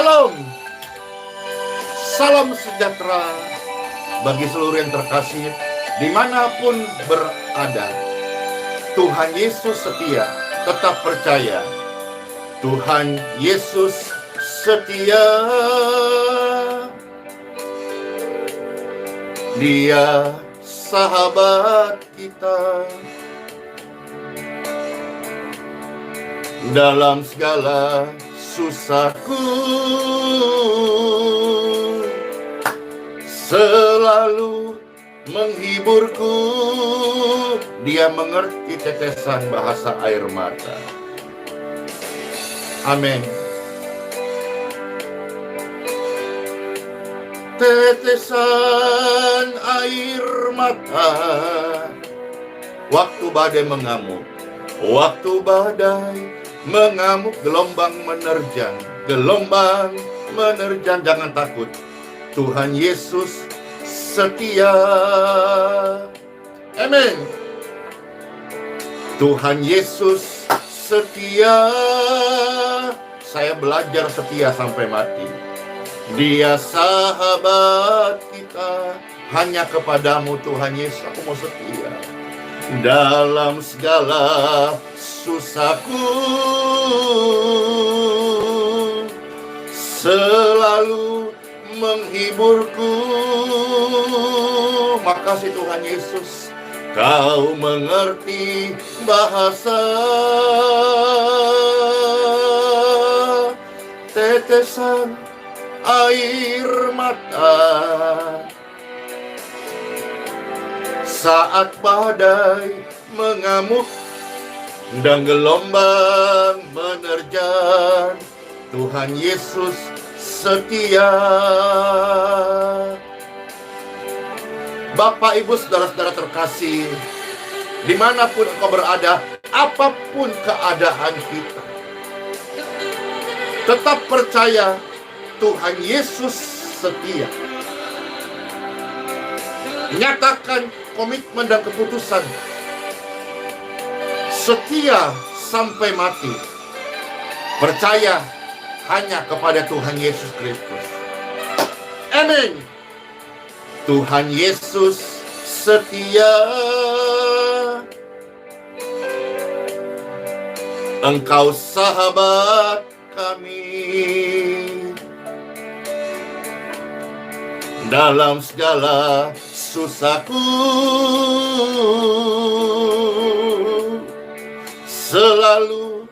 Shalom. Salam sejahtera bagi seluruh yang terkasih dimanapun berada. Tuhan Yesus setia, tetap percaya. Tuhan Yesus setia. Dia sahabat kita. Dalam segala susahku selalu menghiburku. Dia mengerti tetesan bahasa air mata. Amin. Tetesan air mata waktu badai mengamuk. Waktu badai mengamuk, gelombang menerjang. Gelombang menerjang, jangan takut. Tuhan Yesus setia. Amin. Tuhan Yesus setia. Saya belajar setia sampai mati. Dia sahabat kita. Hanya kepadamu Tuhan Yesus aku mau setia. Dalam segala susahku selalu menghiburku. Makasih Tuhan Yesus, Kau mengerti bahasa tetesan air mata saat badai mengamuk dan gelombang menerjang. Tuhan Yesus setia. Bapak, Ibu, saudara-saudara terkasih, dimanapun engkau berada, apapun keadaan kita, tetap percaya Tuhan Yesus setia. Nyatakan komitmen dan keputusan setia sampai mati. Percaya hanya kepada Tuhan Yesus Kristus. Amin. Tuhan Yesus setia. Engkau sahabat kami. Dalam segala susahku selalu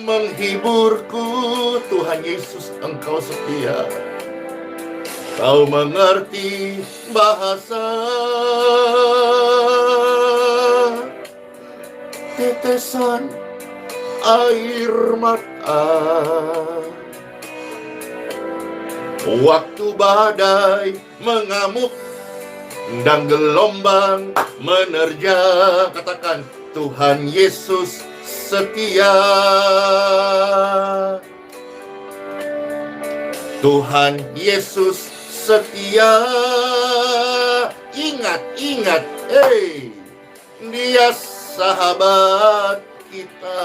menghiburku. Tuhan Yesus, Engkau setia. Kau mengerti bahasa tetesan air mata waktu badai mengamuk dan gelombang menerjang. Katakan, Tuhan Yesus setia. Tuhan Yesus setia. Ingat, Dia sahabat kita.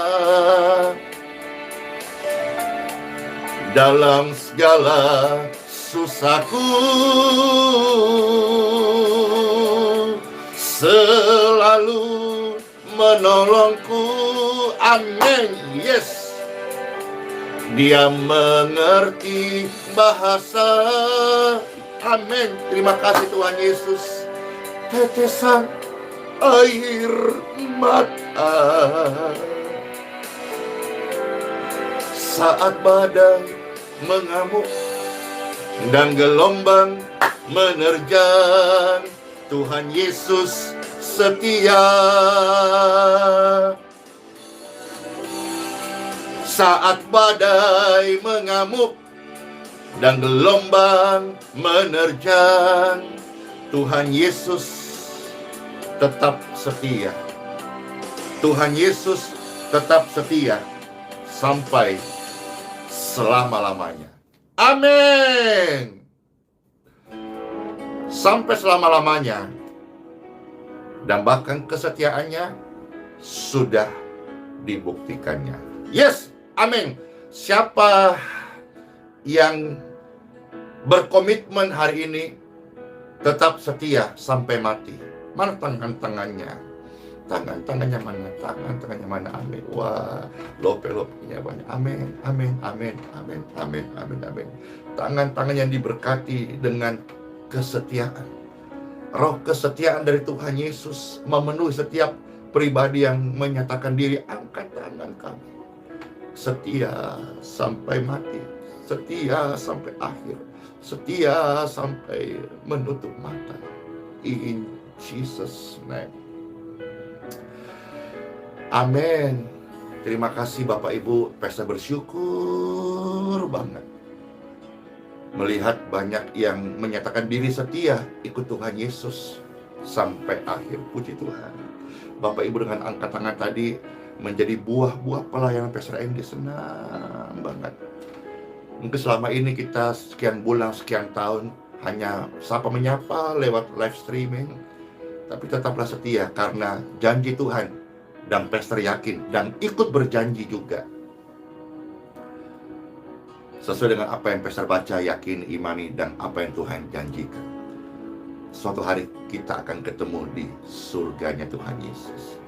Dalam segala susahku selalu menolongku. Amin. Yes. Dia mengerti bahasa. Amin. Terima kasih Tuhan Yesus. Tetesan air mata saat badai mengamuk dan gelombang menerjang. Tuhan Yesus setia. Saat badai mengamuk dan gelombang menerjang, Tuhan Yesus tetap setia. Tuhan Yesus tetap setia sampai selama-lamanya. Amin. Sampai selama-lamanya. Dan bahkan kesetiaannya sudah dibuktikannya. Yes, amin. Siapa yang berkomitmen hari ini tetap setia sampai mati? Mana tangan-tangannya? Tangan-tangannya mana? Tangan-tangannya mana? Amin. Wah, lope-lopenya banyak. Amin, amin, amin, amin, amin, amin, amin. Tangan-tangan yang diberkati dengan kesetiaan. Roh kesetiaan dari Tuhan Yesus memenuhi setiap pribadi yang menyatakan diri. Angkat tangan kami. Setia sampai mati. Setia sampai akhir. Setia sampai menutup mata. In Jesus' name. Amin. Terima kasih Bapak Ibu. Pesta bersyukur banget melihat banyak yang menyatakan diri setia ikut Tuhan Yesus sampai akhir. Puji Tuhan. Bapak Ibu dengan angkat tangan tadi menjadi buah-buah pelayanan Pastor Andy. Senang banget. Mungkin selama ini kita sekian bulan, sekian tahun hanya sapa menyapa lewat live streaming, tapi tetaplah setia karena janji Tuhan. Dan pastor yakin dan ikut berjanji juga sesuai dengan apa yang pastor baca, yakin, imani, dan apa yang Tuhan janjikan. Suatu hari kita akan ketemu di surganya Tuhan Yesus.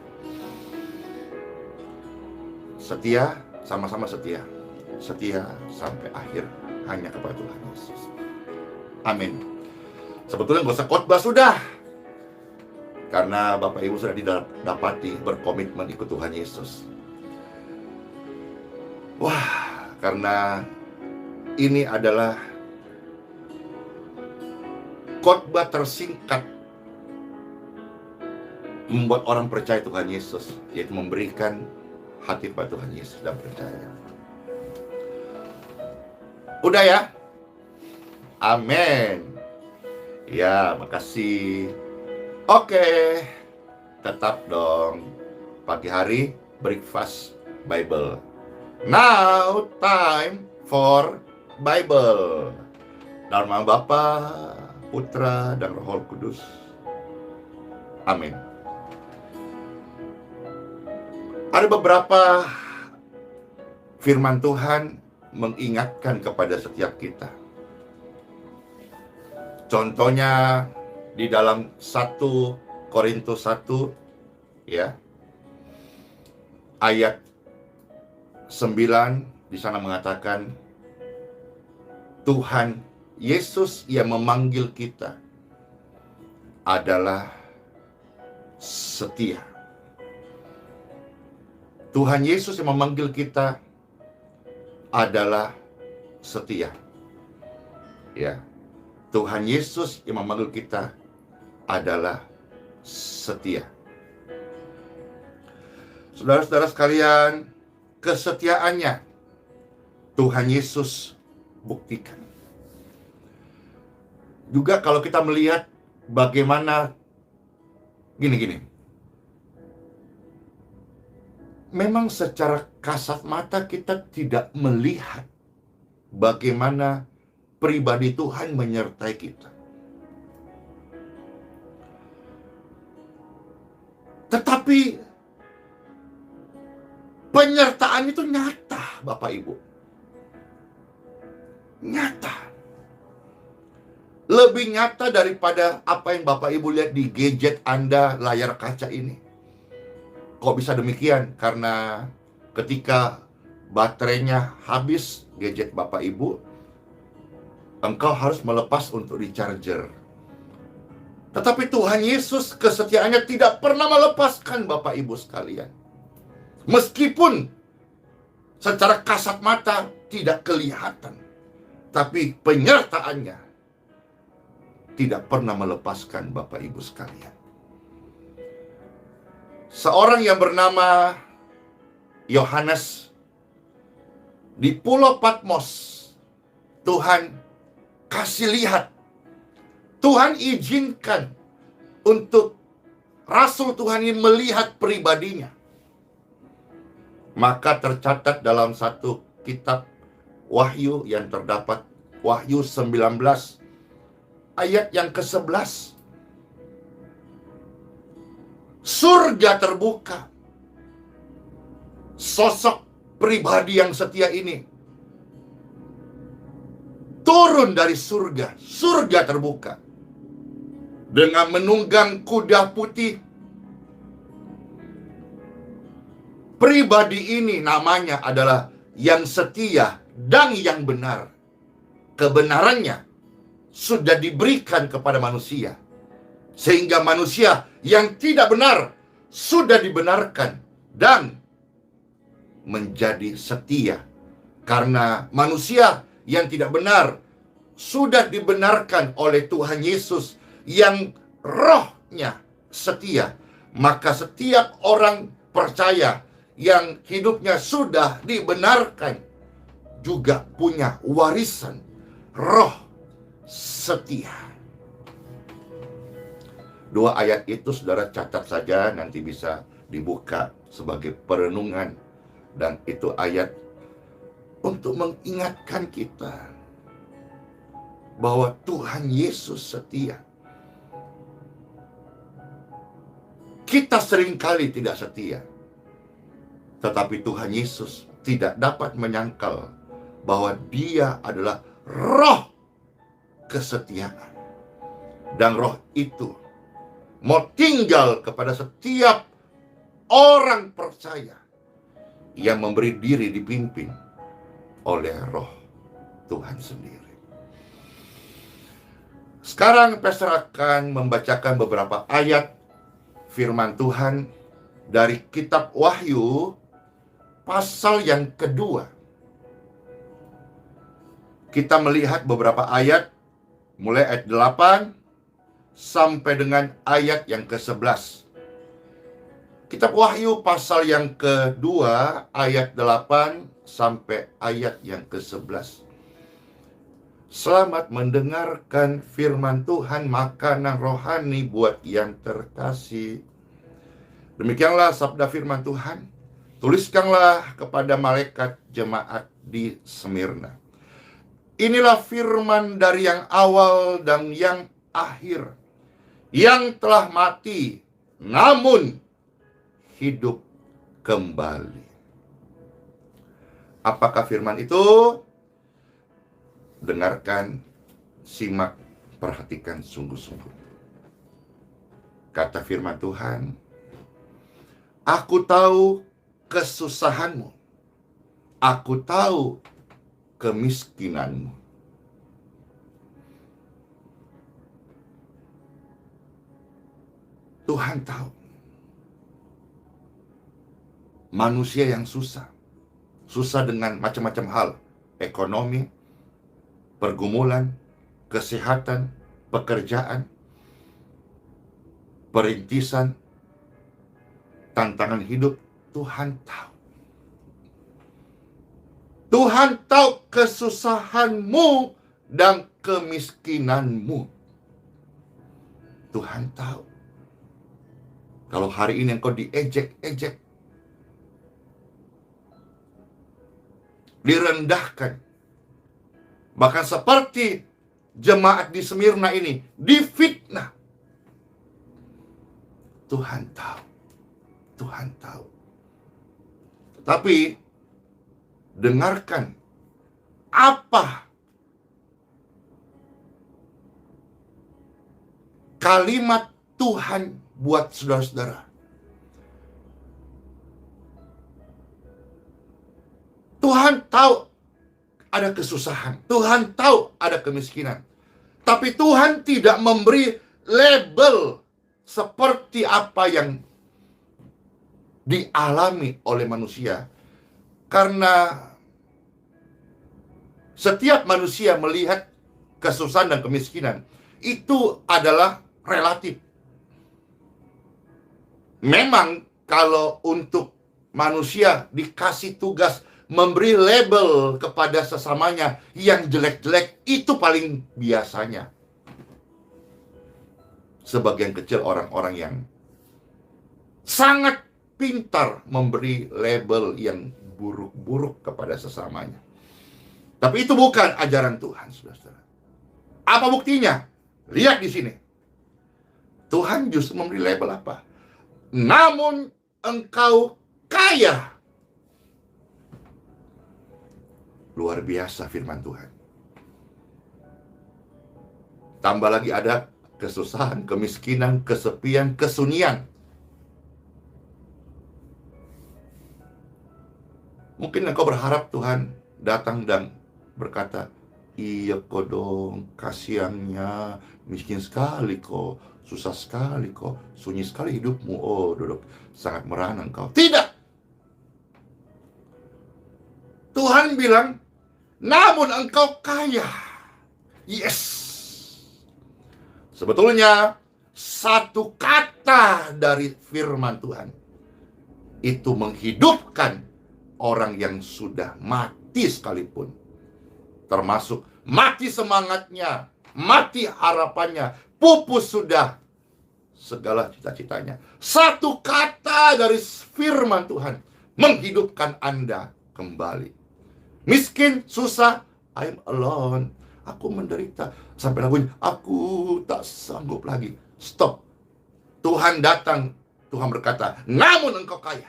Setia, sama-sama setia. Setia sampai akhir hanya kepada Tuhan Yesus. Amin. Sebetulnya gak usah khotbah sudah, karena Bapak Ibu sudah didapati berkomitmen ikut Tuhan Yesus. Wah, karena ini adalah khotbah tersingkat membuat orang percaya Tuhan Yesus, yaitu memberikan hati pada Tuhan Yesus dan percaya. Udah ya? Amin. Ya, makasih. Oke, tetap dong pagi hari breakfast Bible. Now time for Bible. Dalam nama Bapa, Putra, dan Roh Kudus. Amin. Ada beberapa firman Tuhan mengingatkan kepada setiap kita. Contohnya di dalam 1 Korintus 1 ya, ayat 9 di sana mengatakan Tuhan Yesus yang memanggil kita adalah setia. Tuhan Yesus yang memanggil kita adalah setia. Ya. Tuhan Yesus yang memanggil kita adalah setia. Saudara-saudara sekalian, kesetiaannya Tuhan Yesus buktikan. Juga kalau kita melihat bagaimana gini. Memang secara kasat mata kita tidak melihat bagaimana pribadi Tuhan menyertai kita. Tetapi penyertaan itu nyata, Bapak Ibu. Nyata. Lebih nyata daripada apa yang Bapak Ibu lihat di gadget Anda, layar kaca ini. Kok bisa demikian? Karena ketika baterainya habis gadget Bapak Ibu, engkau harus melepas untuk di-charger. Tetapi Tuhan Yesus kesetiaannya tidak pernah melepaskan Bapak Ibu sekalian. Meskipun secara kasat mata tidak kelihatan, tapi penyertaannya tidak pernah melepaskan Bapak Ibu sekalian. Seorang yang bernama Yohanes di Pulau Patmos, Tuhan kasih lihat, Tuhan izinkan untuk Rasul Tuhan ini melihat pribadinya. Maka tercatat dalam satu kitab Wahyu yang terdapat Wahyu 19 ayat yang ke-11. Surga terbuka. Sosok pribadi yang setia ini turun dari surga. Surga terbuka dengan menunggang kuda putih. Pribadi ini namanya adalah yang setia dan yang benar. Kebenarannya sudah diberikan kepada manusia, sehingga manusia yang tidak benar sudah dibenarkan dan menjadi setia. Karena manusia yang tidak benar sudah dibenarkan oleh Tuhan Yesus yang rohnya setia. Maka setiap orang percaya yang hidupnya sudah dibenarkan juga punya warisan roh setia. Dua ayat itu saudara catat saja, nanti bisa dibuka sebagai perenungan. Dan itu ayat untuk mengingatkan kita bahwa Tuhan Yesus setia. Kita seringkali tidak setia, tetapi Tuhan Yesus tidak dapat menyangkal bahwa Dia adalah roh kesetiaan. Dan roh itu mau tinggal kepada setiap orang percaya yang memberi diri dipimpin oleh roh Tuhan sendiri. Sekarang Pastor akan membacakan beberapa ayat firman Tuhan dari kitab Wahyu pasal yang kedua. Kita melihat beberapa ayat mulai ayat 8 sampai dengan ayat yang ke-11. Kitab Wahyu pasal yang kedua ayat 8 sampai ayat yang ke-11. Selamat mendengarkan firman Tuhan, makanan rohani buat yang terkasih. Demikianlah sabda firman Tuhan. Tuliskanlah kepada malaikat jemaat di Smyrna. Inilah firman dari yang awal dan yang akhir, yang telah mati namun hidup kembali. Apakah firman itu? Dengarkan, simak, perhatikan sungguh-sungguh. Kata firman Tuhan, aku tahu kesusahanmu, aku tahu kemiskinanmu. Tuhan tahu manusia yang susah dengan macam-macam hal, ekonomi, pergumulan, kesehatan, pekerjaan, perintisan, tantangan hidup. Tuhan tahu. Tuhan tahu kesusahanmu dan kemiskinanmu. Tuhan tahu. Kalau hari ini engkau diejek-ejek, direndahkan, bahkan seperti jemaat di Smyrna ini difitnah, Tuhan tahu. Tuhan tahu. Tapi dengarkan apa kalimat Tuhan buat saudara-saudara. Tuhan tahu ada kesusahan, Tuhan tahu ada kemiskinan, tapi Tuhan tidak memberi label seperti apa yang dialami oleh manusia. Karena setiap manusia melihat kesusahan dan kemiskinan itu adalah relatif. Memang kalau untuk manusia dikasih tugas memberi label kepada sesamanya yang jelek-jelek, itu paling biasanya. Sebagian kecil orang-orang yang sangat pintar memberi label yang buruk-buruk kepada sesamanya. Tapi itu bukan ajaran Tuhan, saudara-saudara. Apa buktinya? Lihat di sini. Tuhan justru memberi label apa? Namun engkau kaya. Luar biasa firman Tuhan. Tambah lagi ada kesusahan, kemiskinan, kesepian, kesunyian. Mungkin engkau berharap Tuhan datang dan berkata, iya kok dong, kasihannya, miskin sekali kok, susah sekali kok, sunyi sekali hidupmu. Oh, duduk sangat merana engkau. Tidak! Tuhan bilang, namun engkau kaya. Yes! Sebetulnya, satu kata dari firman Tuhan itu menghidupkan orang yang sudah mati sekalipun. Termasuk mati semangatnya, mati harapannya, pupus sudah segala cita-citanya. Satu kata dari firman Tuhan menghidupkan Anda kembali. Miskin, susah, I'm alone. Aku menderita. Sampai lagunya, aku tak sanggup lagi. Stop. Tuhan datang, Tuhan berkata, namun engkau kaya.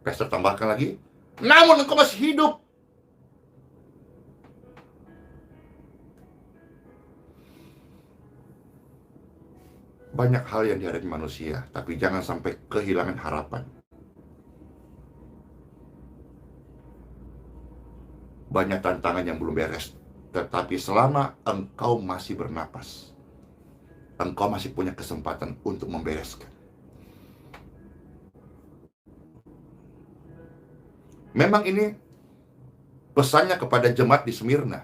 Pastor tambahkan lagi, namun engkau masih hidup. Banyak hal yang dihadapi manusia, tapi jangan sampai kehilangan harapan. Banyak tantangan yang belum beres, tetapi selama engkau masih bernapas, engkau masih punya kesempatan untuk membereskan. Memang ini pesannya kepada jemaat di Smyrna.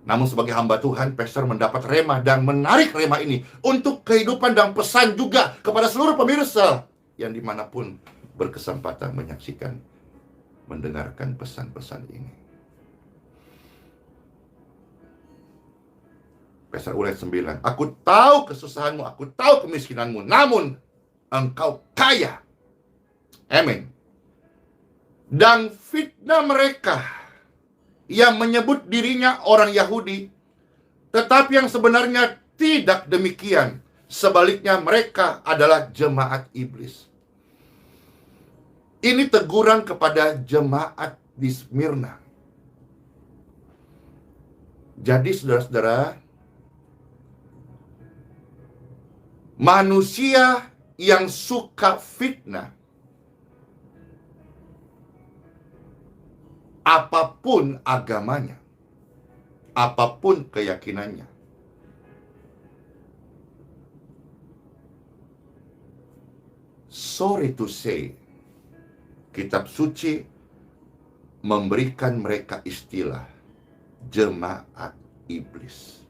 Namun sebagai hamba Tuhan, pastor mendapat rema dan menarik rema ini untuk kehidupan dan pesan juga kepada seluruh pemirsa yang dimanapun berkesempatan menyaksikan, mendengarkan pesan-pesan ini. Pastor ulangi 9, aku tahu kesusahanmu, aku tahu kemiskinanmu, namun engkau kaya. Amin. Dan fitnah mereka yang menyebut dirinya orang Yahudi, tetapi yang sebenarnya tidak demikian. Sebaliknya mereka adalah jemaat iblis. Ini teguran kepada jemaat di Smyrna. Jadi saudara-saudara, manusia yang suka fitnah, apapun agamanya, apapun keyakinannya, sorry to say, kitab suci memberikan mereka istilah jemaat iblis.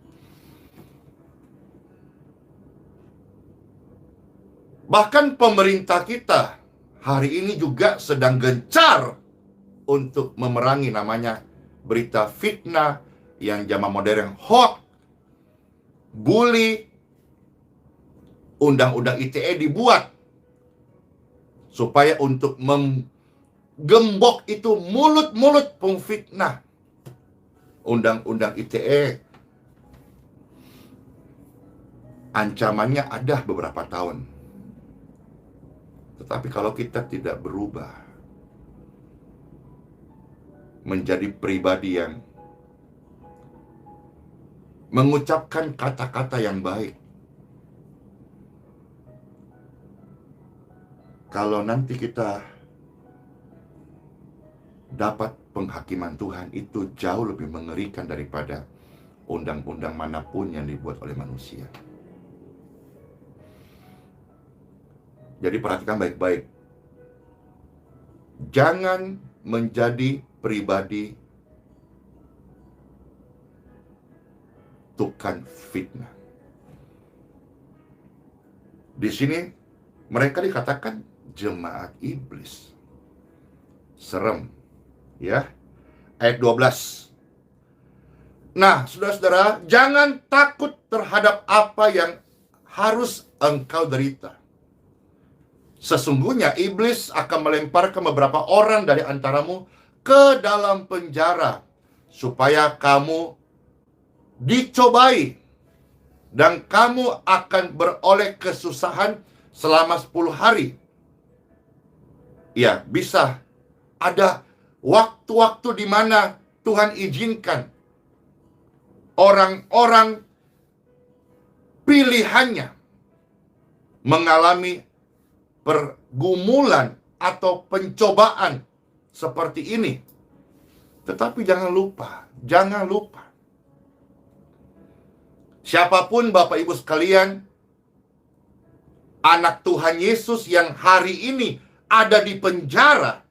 Bahkan pemerintah kita hari ini juga sedang gencar untuk memerangi namanya berita fitnah yang zaman modern, hoax, bully. Undang-undang ITE dibuat supaya untuk menggembok itu mulut-mulut pemfitnah. Undang-undang ITE ancamannya ada beberapa tahun. Tetapi kalau kita tidak berubah menjadi pribadi yang mengucapkan kata-kata yang baik, kalau nanti kita dapat penghakiman Tuhan, itu jauh lebih mengerikan daripada undang-undang manapun yang dibuat oleh manusia. Jadi perhatikan baik-baik. Jangan menjadi pribadi tukang fitnah. Di sini mereka dikatakan jemaat iblis. Serem, ya. Ayat 12. Nah, saudara-saudara, jangan takut terhadap apa yang harus engkau derita. Sesungguhnya iblis akan melemparkan beberapa orang dari antaramu ke dalam penjara, supaya kamu dicobai, dan kamu akan beroleh kesusahan selama 10 hari. Ya, bisa ada waktu-waktu di mana Tuhan izinkan orang-orang pilihannya mengalami pergumulan atau pencobaan seperti ini. Tetapi jangan lupa, siapapun Bapak Ibu sekalian, anak Tuhan Yesus yang hari ini ada di penjara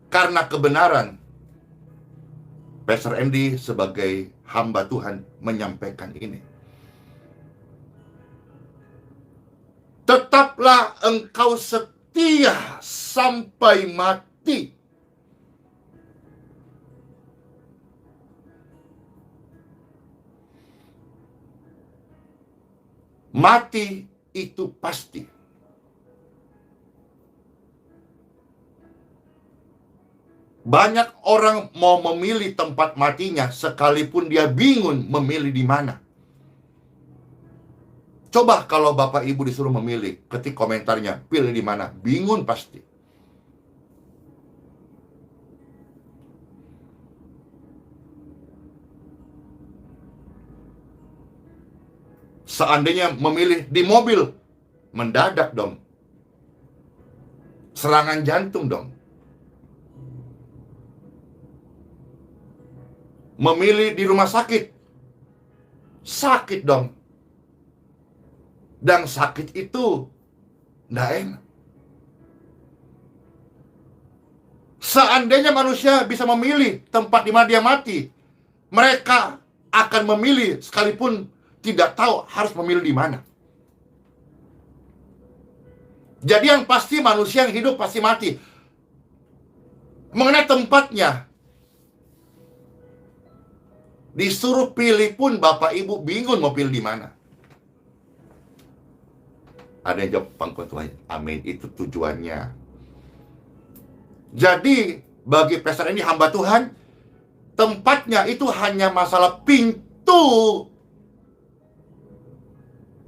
karena kebenaran, Pastor Andy sebagai hamba Tuhan menyampaikan ini. Tetaplah engkau setia sampai mati. Mati itu pasti. Banyak orang mau memilih tempat matinya sekalipun dia bingung memilih di mana. Coba kalau Bapak Ibu disuruh memilih, ketik komentarnya, pilih di mana? Bingung pasti. Seandainya memilih di mobil, mendadak dong. Serangan jantung dong. Memilih di rumah sakit, sakit dong. Dan sakit itu tidak enak. Seandainya manusia bisa memilih tempat di mana dia mati, mereka akan memilih sekalipun tidak tahu harus memilih di mana. Jadi yang pasti manusia yang hidup pasti mati. Mengenai tempatnya, disuruh pilih pun Bapak Ibu bingung mau pilih di mana. Ada yang jawab pangkuan Tuhan, amin, itu tujuannya. Jadi bagi Pastor ini hamba Tuhan, tempatnya itu hanya masalah pintu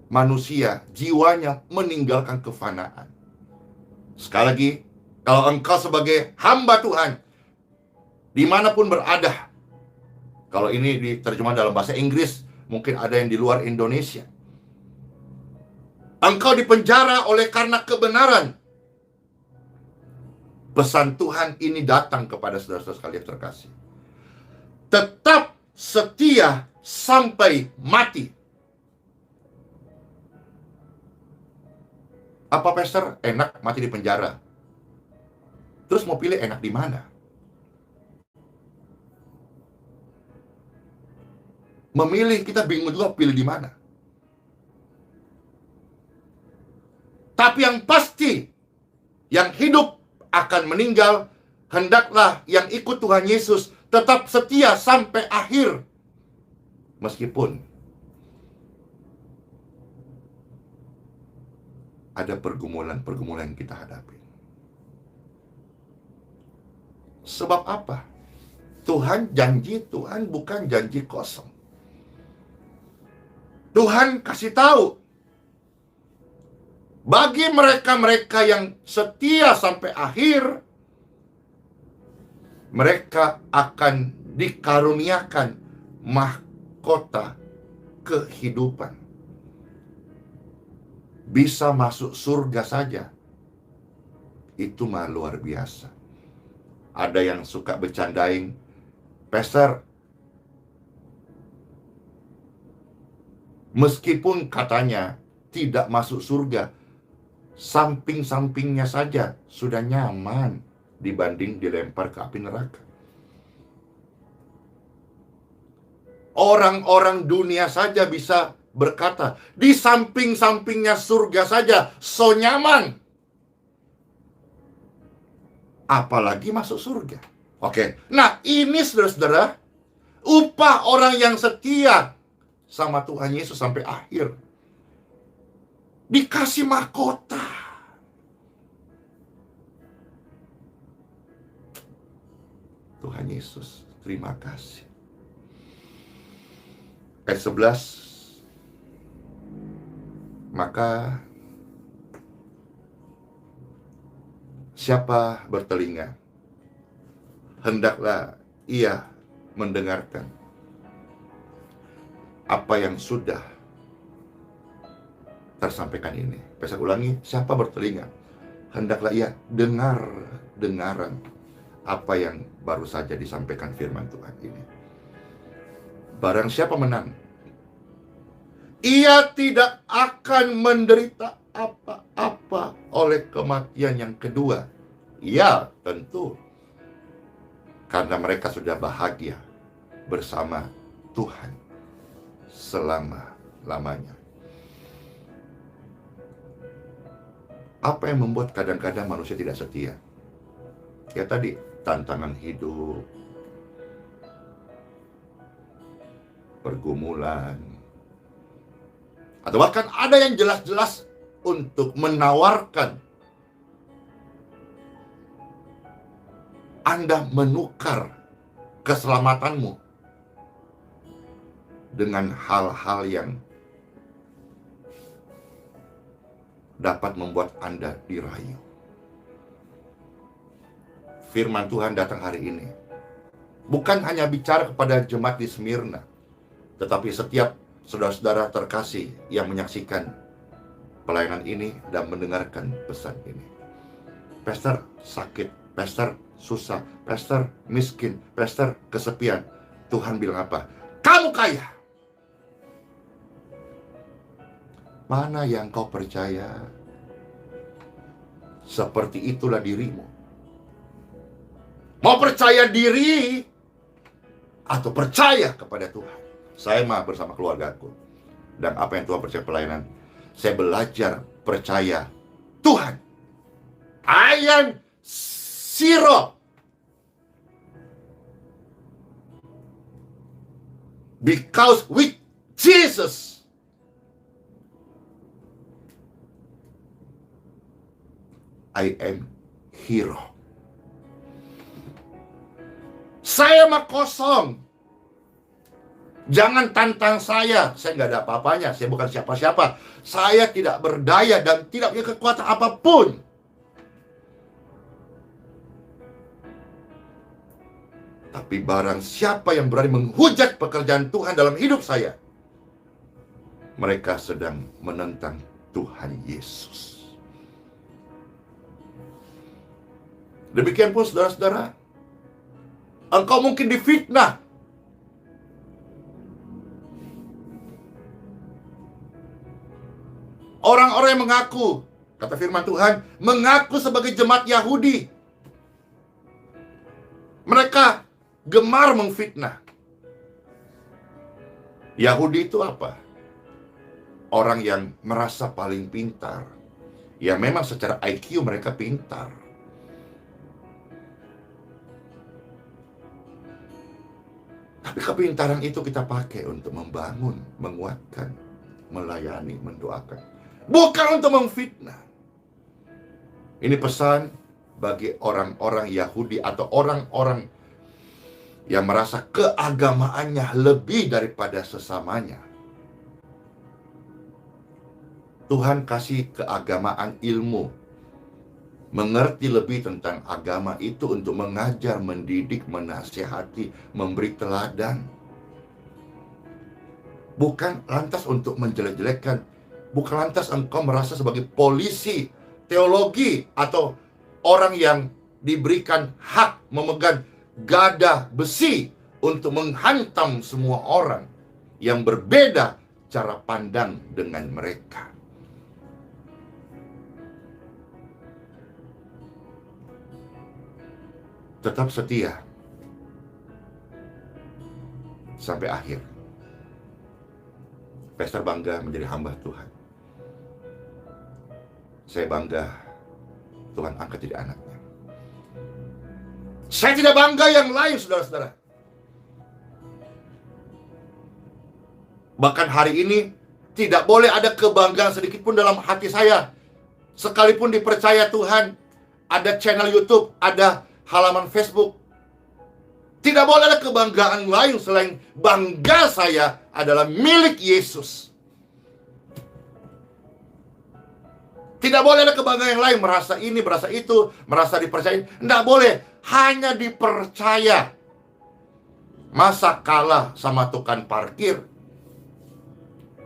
manusia, jiwanya meninggalkan kefanaan. Sekali lagi, kalau engkau sebagai hamba Tuhan, dimanapun berada, kalau ini diterjemah dalam bahasa Inggris, mungkin ada yang di luar Indonesia, engkau dipenjara oleh karena kebenaran. Pesan Tuhan ini datang kepada saudara-saudara sekalian terkasih. Tetap setia sampai mati. Apa Pastor? Enak mati di penjara. Terus mau pilih enak di mana? Memilih, kita bingung juga pilih di mana. Tapi yang pasti, yang hidup akan meninggal, hendaklah yang ikut Tuhan Yesus tetap setia sampai akhir. Meskipun ada pergumulan-pergumulan yang kita hadapi. Sebab apa? Tuhan janji, Tuhan bukan janji kosong. Tuhan kasih tahu, bagi mereka-mereka yang setia sampai akhir, mereka akan dikaruniakan mahkota kehidupan. Bisa masuk surga saja, itu mah luar biasa. Ada yang suka bercandain, Pastor, meskipun katanya tidak masuk surga, samping-sampingnya saja sudah nyaman dibanding dilempar ke api neraka. Orang-orang dunia saja bisa berkata, di samping-sampingnya surga saja so nyaman, apalagi masuk surga. Oke, nah ini saudara-saudara, upah orang yang setia sama Tuhan Yesus sampai akhir, dikasih mahkota. Tuhan Yesus, terima kasih. Ayat 11, maka siapa bertelinga, hendaklah ia mendengarkan apa yang sudah tersampaikan ini. Saya ulangi, siapa bertelinga, hendaklah ia dengaran apa yang baru saja disampaikan firman Tuhan ini. Barang siapa menang, ia tidak akan menderita apa-apa oleh kematian yang kedua. Ya, tentu. Karena mereka sudah bahagia bersama Tuhan selama-lamanya. Apa yang membuat kadang-kadang manusia tidak setia? Ya tadi, tantangan hidup, pergumulan, atau bahkan ada yang jelas-jelas untuk menawarkan Anda menukar keselamatanmu dengan hal-hal yang dapat membuat Anda dirayu. Firman Tuhan datang hari ini bukan hanya bicara kepada jemaat di Smyrna, tetapi setiap saudara-saudara terkasih yang menyaksikan pelayanan ini dan mendengarkan pesan ini. Pastor sakit, pastor susah, pastor miskin, pastor kesepian. Tuhan bilang apa? Kamu kaya. Mana yang kau percaya? Seperti itulah dirimu. Mau percaya diri atau percaya kepada Tuhan? Saya mah bersama keluargaku, dan apa yang Tuhan percaya pelayanan, saya belajar percaya Tuhan. I am zero. Because with Jesus, I am hero. Saya mah kosong. Jangan tantang saya nggak ada apa-apanya, saya bukan siapa-siapa. Saya tidak berdaya dan tidak punya kekuatan apapun. Tapi barang siapa yang berani menghujat pekerjaan Tuhan dalam hidup saya, mereka sedang menentang Tuhan Yesus. Demikian pun saudara-saudara, engkau mungkin difitnah. Orang-orang yang mengaku, kata firman Tuhan, mengaku sebagai jemaat Yahudi. Mereka gemar memfitnah. Yahudi itu apa? Orang yang merasa paling pintar. Ya memang secara IQ mereka pintar. Tapi kepintaran itu kita pakai untuk membangun, menguatkan, melayani, mendoakan. Bukan untuk memfitnah. Ini pesan bagi orang-orang Yahudi atau orang-orang yang merasa keagamaannya lebih daripada sesamanya. Tuhan kasih keagamaan ilmu, mengerti lebih tentang agama itu untuk mengajar, mendidik, menasihati, memberi teladan. Bukan lantas untuk menjelek-jelekkan. Bukan lantas engkau merasa sebagai polisi teologi atau orang yang diberikan hak memegang gada besi untuk menghantam semua orang yang berbeda cara pandang dengan mereka. Tetap setia sampai akhir. Pastor bangga menjadi hamba Tuhan. Saya bangga Tuhan angkat jadi anaknya. Saya tidak bangga yang lain, saudara-saudara. Bahkan hari ini tidak boleh ada kebanggaan sedikit pun dalam hati saya. Sekalipun dipercaya Tuhan, ada channel YouTube, ada halaman Facebook, tidak boleh ada kebanggaan lain selain bangga saya adalah milik Yesus. Tidak boleh ada kebanggaan yang lain, merasa ini, merasa itu, merasa dipercaya. Tidak boleh, hanya dipercaya. Masa kalah sama tukang parkir,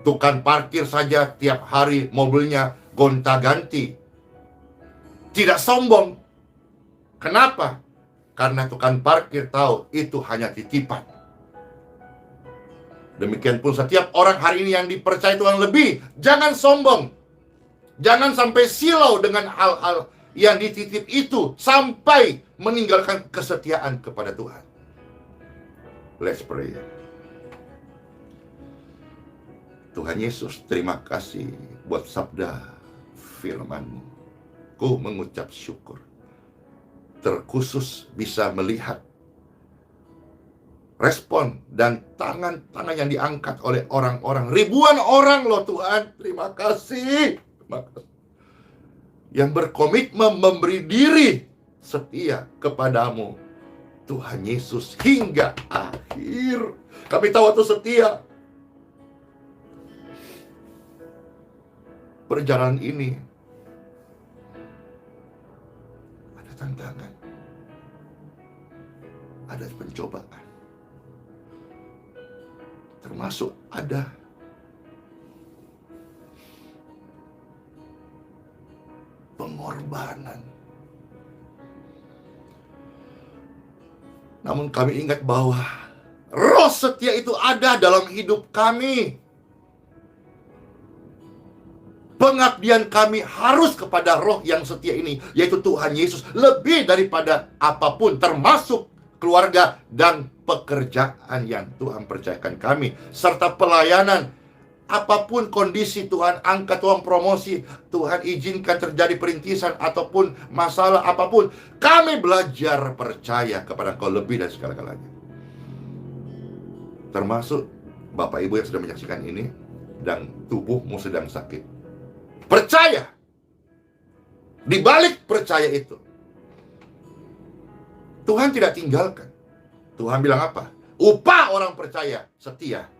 Tukang parkir saja tiap hari mobilnya gonta-ganti. Tidak sombong. Kenapa? Karena tukang parkir tahu itu hanya titipan. Demikian pun setiap orang hari ini yang dipercaya Tuhan lebih. Jangan sombong. Jangan sampai silau dengan hal-hal yang dititip itu sampai meninggalkan kesetiaan kepada Tuhan. Let's pray. Tuhan Yesus, terima kasih buat sabda firman-Mu. Ku mengucap syukur. Terkhusus bisa melihat respon dan tangan-tangan yang diangkat oleh orang-orang. Ribuan orang loh Tuhan. Terima kasih. Terima kasih. Yang berkomitmen memberi diri setia kepadamu, Tuhan Yesus, hingga akhir. Kami tahu waktu setia. Perjalanan ini ada tantangan, ada pencobaan, termasuk ada pengorbanan. Namun kami ingat bahwa roh setia itu ada dalam hidup kami. Pengabdian kami harus kepada roh yang setia ini, yaitu Tuhan Yesus, lebih daripada apapun, termasuk keluarga dan pekerjaan yang Tuhan percayakan kami, serta pelayanan. Apapun kondisi Tuhan, angkat Tuhan promosi, Tuhan izinkan terjadi perintisan ataupun masalah apapun, kami belajar percaya kepada Engkau lebih dari segala-galanya. Termasuk Bapak Ibu yang sedang menyaksikan ini dan tubuhmu sedang sakit. Percaya. Di balik percaya itu, Tuhan tidak tinggalkan. Tuhan bilang apa? Upah orang percaya setia,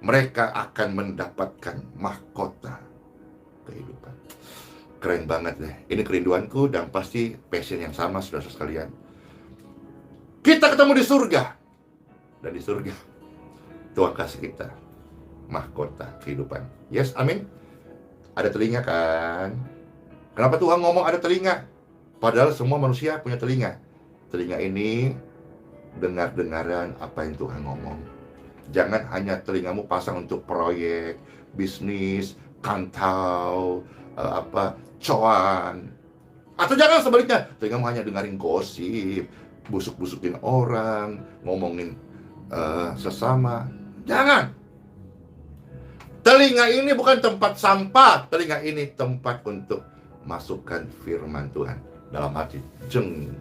mereka akan mendapatkan mahkota kehidupan. Keren banget deh. Ini kerinduanku dan pasti passion yang sama, saudara sekalian. Kita ketemu di surga. Dan di surga Tuhan kasih kita mahkota kehidupan. Yes, amin. Ada telinga kan? Kenapa Tuhan ngomong ada telinga? Padahal semua manusia punya telinga. Telinga ini dengar-dengaran apa yang Tuhan ngomong. Jangan hanya telingamu pasang untuk proyek, bisnis, kantau, cuan. Atau jangan sebaliknya, telingamu hanya dengerin gosip, busuk-busukin orang, ngomongin sesama. Jangan. Telinga ini bukan tempat sampah. Telinga ini tempat untuk masukkan firman Tuhan dalam hati. Jeng.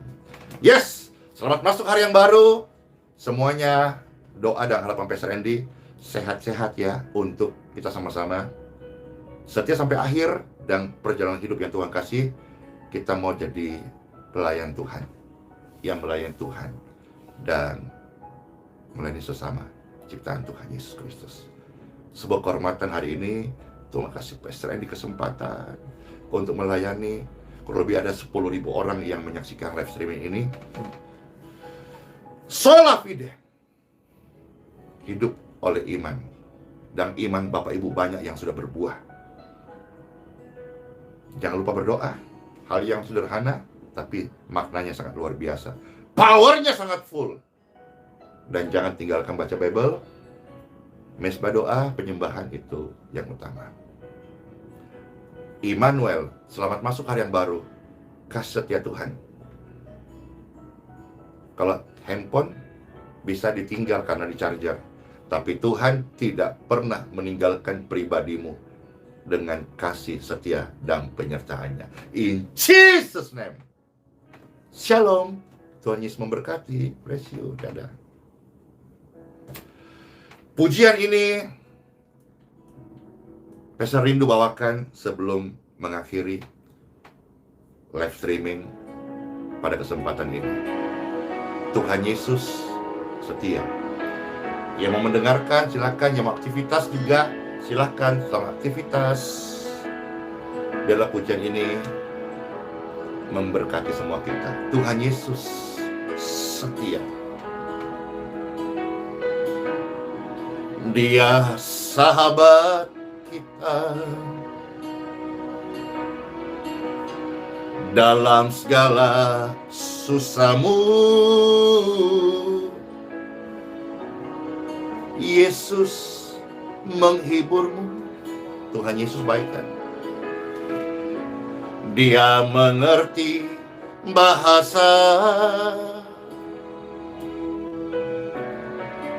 Yes, selamat masuk hari yang baru. Semuanya doa dan harapan Pastor Andy sehat-sehat ya, untuk kita sama-sama setia sampai akhir. Dan perjalanan hidup yang Tuhan kasih, kita mau jadi pelayan Tuhan, yang melayani Tuhan dan melayani sesama ciptaan Tuhan Yesus Kristus. Sebuah kehormatan hari ini, Tuhan kasih Pastor Andy kesempatan untuk melayani. Kurang lebih ada 10.000 orang yang menyaksikan live streaming ini. Sola fide, hidup oleh iman. Dan iman Bapak Ibu banyak yang sudah berbuah. Jangan lupa berdoa. Hal yang sederhana, tapi maknanya sangat luar biasa. Powernya sangat full. Dan jangan tinggalkan baca Bible. Mesbah doa, penyembahan itu yang utama. Immanuel, selamat masuk hari yang baru. Kasih setia Tuhan. Kalau handphone bisa ditinggal karena di-charger, tapi Tuhan tidak pernah meninggalkan pribadimu dengan kasih setia dan penyertaannya. In Jesus' name. Shalom. Tuhan Yesus memberkati. Bless you. Dadah. Pujian ini Pastor rindu bawakan sebelum mengakhiri live streaming pada kesempatan ini. Tuhan Yesus setia. Yang mau mendengarkan silakan, yang mau aktivitas juga silakan, selamat aktivitas. Biarlah pujian ini memberkati semua kita. Tuhan Yesus setia. Dia sahabat kita. Dalam segala susahmu, Yesus menghiburmu. Tuhan Yesus baik kan? Dia mengerti bahasa,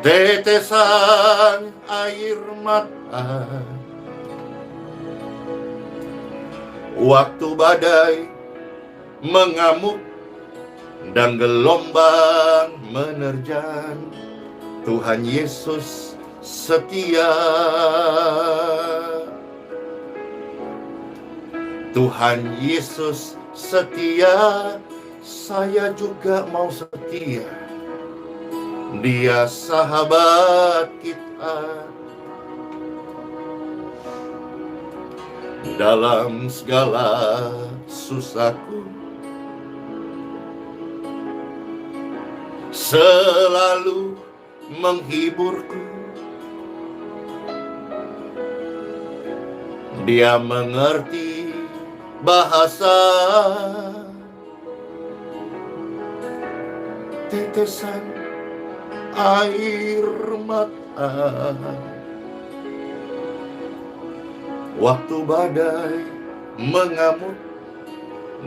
tetesan air mata, waktu badai mengamuk dan gelombang menerjang. Tuhan Yesus setia. Tuhan Yesus setia, saya juga mau setia. Dia sahabat kita. Dalam segala susahku, selalu menghiburku. Dia mengerti bahasa, tetesan air mata, waktu badai mengamuk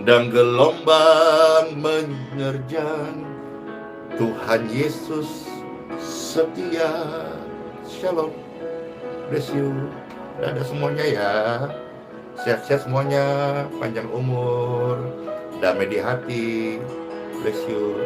dan gelombang menerjang. Tuhan Yesus setia. Shalom. Bless you. Dadah semuanya ya. Sehat-sehat semuanya. Panjang umur. Damai di hati. Bless you.